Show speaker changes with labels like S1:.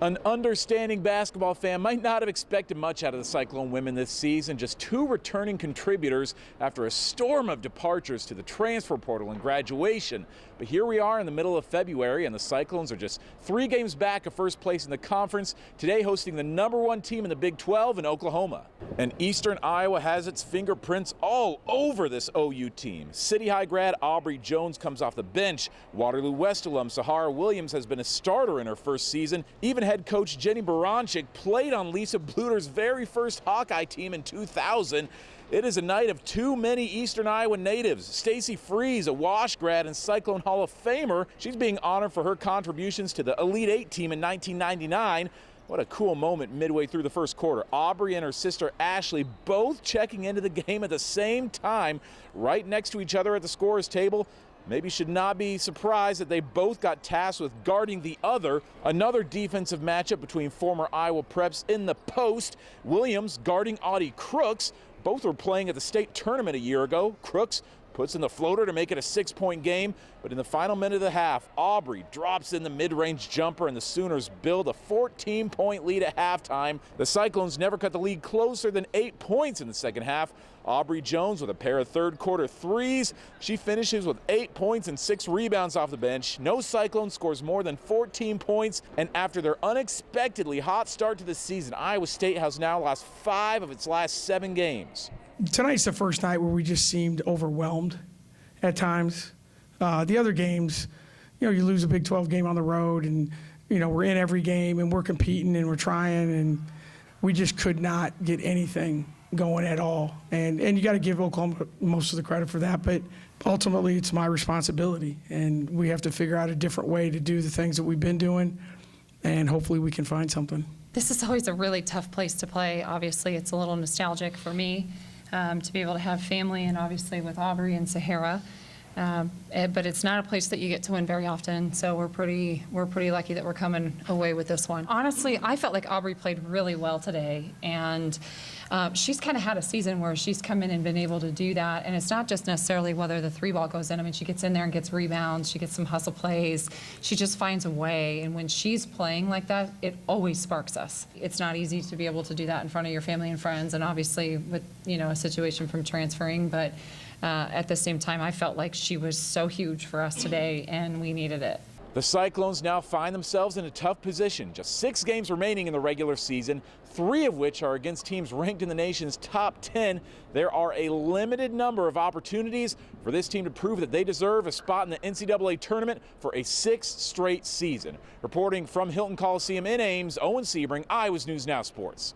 S1: An understanding basketball fan might not have expected much out of the Cyclone women this season. Just 2 returning contributors after a storm of departures to the transfer portal and graduation. But here we are in the middle of February, and the Cyclones are just 3 games back of first place in the conference, today hosting the #1 team in the Big 12 in Oklahoma. And Eastern Iowa has its fingerprints all over this OU team. City High grad Aubrey Joens comes off the bench. Waterloo West alum Sahara Williams has been a starter in her first season. Even head coach Jenny Baranchik played on Lisa Bluter's very first Hawkeye team in 2000. It is a night of too many Eastern Iowa natives. Stacy Freeze, a Wash grad and Cyclone Hall of Famer, she's being honored for her contributions to the Elite 8 team in 1999. What a cool moment midway through the first quarter. Aubrey and her sister Ashley both checking into the game at the same time, right next to each other at the scorer's table. Maybe should not be surprised that they both got tasked with guarding the other. Another defensive matchup between former Iowa Preps in the post. Williams guarding Audie Crooks. Both were playing at the state tournament a year ago. Crooks puts in the floater to make it a 6-point game, but in the final minute of the half, Aubrey drops in the mid-range jumper and the Sooners build a 14-point lead at halftime. The Cyclones never cut the lead closer than 8 points in the second half. Aubrey Joens with a pair of third-quarter threes. She finishes with 8 points and 6 rebounds off the bench. No Cyclone scores more than 14 points, and after their unexpectedly hot start to the season, Iowa State has now lost 5 of its last 7 games.
S2: Tonight's the first night where we just seemed overwhelmed at times. The other games, you lose a Big 12 game on the road, and we're in every game and we're competing and we're trying, and we just could not get anything going at all. And you got to give Oklahoma most of the credit for that, but ultimately it's my responsibility, and we have to figure out a different way to do the things that we've been doing, and hopefully we can find something.
S3: This is always a really tough place to play. Obviously, it's a little nostalgic for me. To be able to have family, and obviously with Aubrey and Sahara, but it's not a place that you get to win very often. So we're pretty lucky that we're coming away with this one. Honestly, I felt like Aubrey played really well today, and she's kind of had a season where she's come in and been able to do that. And it's not just necessarily whether the 3-ball goes in. I mean, she gets in there and gets rebounds. She gets some hustle plays. She just finds a way. And when she's playing like that, it always sparks us. It's not easy to be able to do that in front of your family and friends, and obviously with a situation from transferring. But at the same time, I felt like she was so huge for us today, and we needed it.
S1: The Cyclones now find themselves in a tough position. Just 6 games remaining in the regular season, 3 of which are against teams ranked in the nation's top 10. There are a limited number of opportunities for this team to prove that they deserve a spot in the NCAA tournament for a 6th straight season. Reporting from Hilton Coliseum in Ames, Owen Sebring, Iowa's News Now Sports.